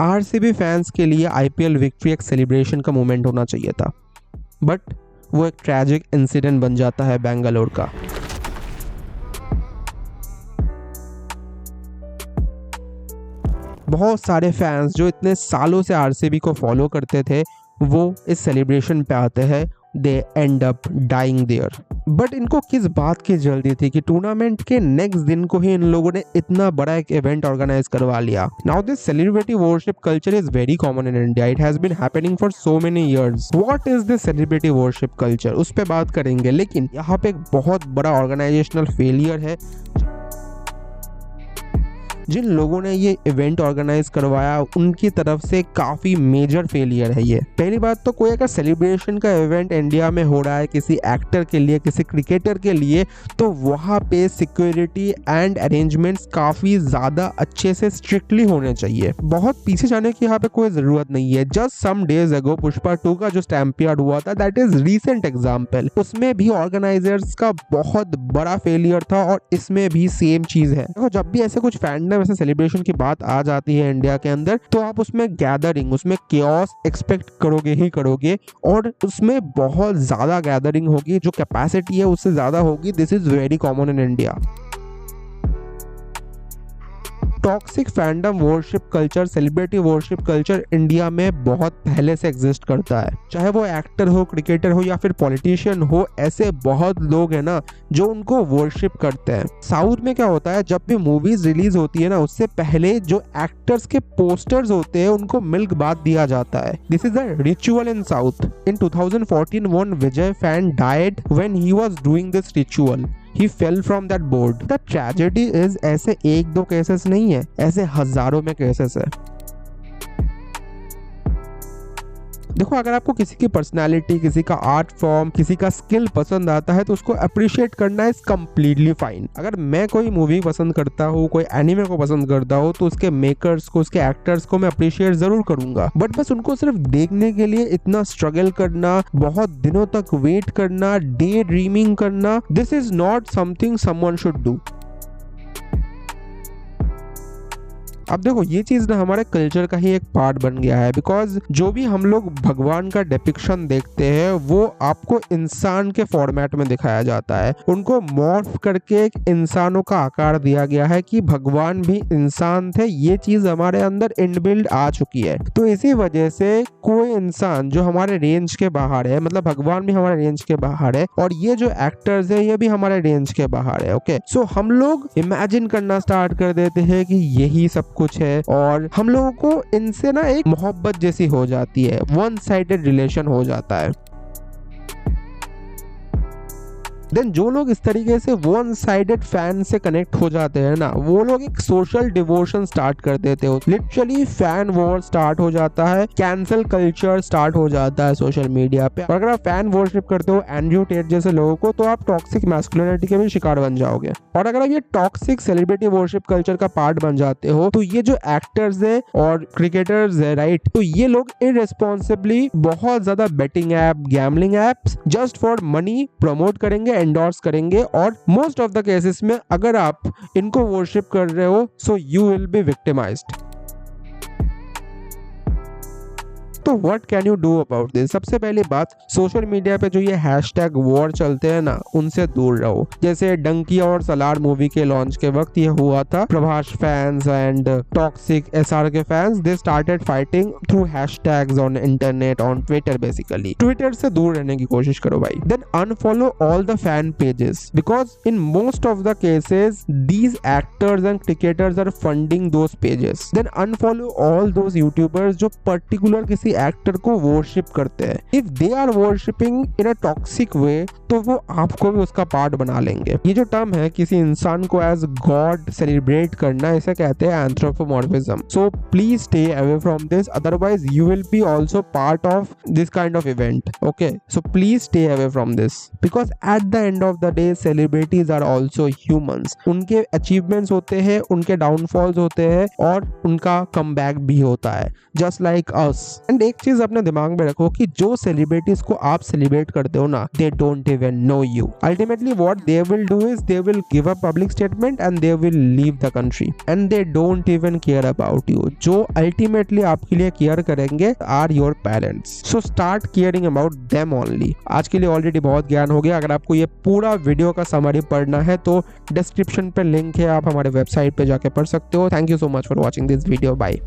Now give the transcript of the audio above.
RCB fans के लिए IPL victory एक सेलिब्रेशन का मोमेंट होना चाहिए था, बट वो एक ट्रैजिक इंसिडेंट बन जाता है बेंगलोर का। बहुत सारे फैंस जो इतने सालों से आरसीबी को फॉलो करते थे वो इस सेलिब्रेशन पे आते हैं, they end up dying there. But इनको किस बात की जल्दी थी कि टूर्नामेंट के नेक्स्ट दिन को ही इन लोगों ने इतना बड़ा एक इवेंट ऑर्गेनाइज करवा लिया। Now this celebrity worship culture is very common in India, it has been happening for so many years. What is this celebrity worship culture, उस पे बात करेंगे, लेकिन यहाँ पे एक बहुत बड़ा ऑर्गेनाइजेशनल फेलियर है। जिन लोगों ने ये इवेंट ऑर्गेनाइज करवाया उनकी तरफ से काफी मेजर फेलियर है ये। पहली बात तो कोई अगर सेलिब्रेशन का इवेंट इंडिया में हो रहा है किसी एक्टर के लिए, किसी क्रिकेटर के लिए, तो वहाँ पे सिक्योरिटी एंड अरेंजमेंट्स काफी ज्यादा अच्छे से स्ट्रिक्टली होने चाहिए। बहुत पीछे जाने की यहाँ पे कोई जरूरत नहीं है। Just some days ago Pushpa 2 का जो स्टैम्पियार्ड हुआ था, दैट इज रीसेंट एग्जाम्पल। उसमें भी ऑर्गेनाइजर्स का बहुत बड़ा फेलियर था और इसमें भी सेम चीज है। देखो, जब भी ऐसे कुछ फैंडम, ऐसे सेलिब्रेशन की बात आ जाती है इंडिया के अंदर, तो आप उसमें गैदरिंग, उसमें केओस एक्सपेक्ट करोगे ही करोगे, और उसमें बहुत ज्यादा गैदरिंग होगी, जो कैपेसिटी है उससे ज्यादा होगी। This is very common in India. Toxic fandom worship culture, celebrity worship culture India में बहुत पहले से एग्जिस्ट करता है। चाहे वो एक्टर हो, क्रिकेटर हो या फिर पॉलिटिशियन हो, ऐसे बहुत लोग हैं ना जो उनको वर्शिप करते हैं। साउथ में क्या होता है, जब भी मूवीज रिलीज होती है ना, उससे पहले जो एक्टर्स के पोस्टर्स होते हैं उनको मिल्क बाथ दिया जाता है। This is a ritual in south. In 2014 one Vijay fan died when he was doing this ritual. He fell from that board. The tragedy is ऐसे एक दो केसेस नहीं है, ऐसे हजारों में केसेस है। देखो, अगर आपको किसी की पर्सनालिटी, किसी का आर्ट फॉर्म, किसी का स्किल पसंद आता है तो उसको अप्रिशिएट करना इज कम्प्लीटली फाइन। अगर मैं कोई मूवी पसंद करता हूँ, कोई एनिमे को पसंद करता हूँ, तो उसके मेकर्स को, उसके एक्टर्स को मैं अप्रिशिएट जरूर करूंगा। बट बस उनको सिर्फ देखने के लिए इतना स्ट्रगल करना, बहुत दिनों तक वेट करना, डे ड्रीमिंग करना, this is not something someone should do. अब देखो, ये चीज ना हमारे कल्चर का ही एक पार्ट बन गया है, बिकॉज जो भी हम लोग भगवान का डिपिक्शन देखते हैं वो आपको इंसान के फॉर्मेट में दिखाया जाता है। उनको मॉर्फ करके एक इंसानों का आकार दिया गया है कि भगवान भी इंसान थे। ये चीज हमारे अंदर इनबिल्ड आ चुकी है। तो इसी वजह से कोई इंसान जो हमारे रेंज के बाहर है, मतलब भगवान भी हमारे रेंज के बाहर है और ये जो एक्टर्स है ये भी हमारे रेंज के बाहर है। ओके, सो हम लोग इमेजिन करना स्टार्ट कर देते हैं कि यही सब कुछ है और हम लोगों को इनसे ना एक मोहब्बत जैसी हो जाती है, वन साइडेड रिलेशन हो जाता है। देन जो लोग इस तरीके से वन साइडेड फैन से कनेक्ट हो जाते हैं ना, वो लोग एक सोशल डिवोशन स्टार्ट कर देते हो। लिटरली फैन वॉर स्टार्ट हो जाता है, कैंसल कल्चर स्टार्ट हो जाता है सोशल मीडिया पे। और अगर आप फैन वर्शिप करते हो एंड्रयू टेट जैसे लोगों को, तो आप टॉक्सिक मैस्कुलिनिटी के भी शिकार बन जाओगे। और अगर आप ये टॉक्सिक सेलिब्रिटी वर्शिप कल्चर का पार्ट बन जाते हो, तो ये जो एक्टर्स है और क्रिकेटर्स है, राइट, तो ये लोग इररेस्पॉन्सिबली बहुत ज्यादा betting app, gambling apps just for money promote करेंगे, एंडोर्स करेंगे, और मोस्ट ऑफ द केसेस में अगर आप इनको वर्शिप कर रहे हो, so you will be victimised. तो what can you do about this? सबसे पहली बात, सोशल मीडिया पे जो ये हैशटैग वॉर चलते हैं ना, उनसे दूर रहो। जैसे डंकी और सलार मूवी के लॉन्च के वक्त ये हुआ था, Prabhas fans and toxic SR के fans, they started fighting through hashtags on internet, on Twitter. Basically Twitter से दूर रहने की कोशिश करो भाई। Then unfollow all the fan pages, because in most of the cases these actors and cricketers are funding those pages. Then unfollow all those YouTubers जो particular किसी actor को वर्शिप करते हैं। If they are worshipping in a toxic वे, तो वो आपको भी उसका पार्ट बना लेंगे। ये जो टर्म है किसी इंसान को एज गॉड सेलिब्रेट करना, इसे कहते हैं anthropomorphism. So please stay away from this, otherwise you will be also part of this kind of event. Okay, so please stay away from this, because at the end of the day celebrities are also humans. उनके achievements होते हैं, उनके downfalls होते हैं और उनका comeback भी होता है, just like us. And and एक चीज अपने दिमाग में रखो कि जो सेलिब्रिटीज को आप सेलिब्रेट करते हो ना, they don't even know you. Ultimately what they will do is they will give a public statement and they will leave the country and they don't even care about you. जो ultimately आपके लिए care करेंगे are your parents, so start caring about them only. आज के लिए already बहुत ज्ञान हो गया। अगर आपको ये पूरा वीडियो का समरी पढ़ना है तो डिस्क्रिप्शन पे लिंक है, आप हमारे वेबसाइट पे जाके पढ़ सकते हो। Thank you so much for watching this video. Bye.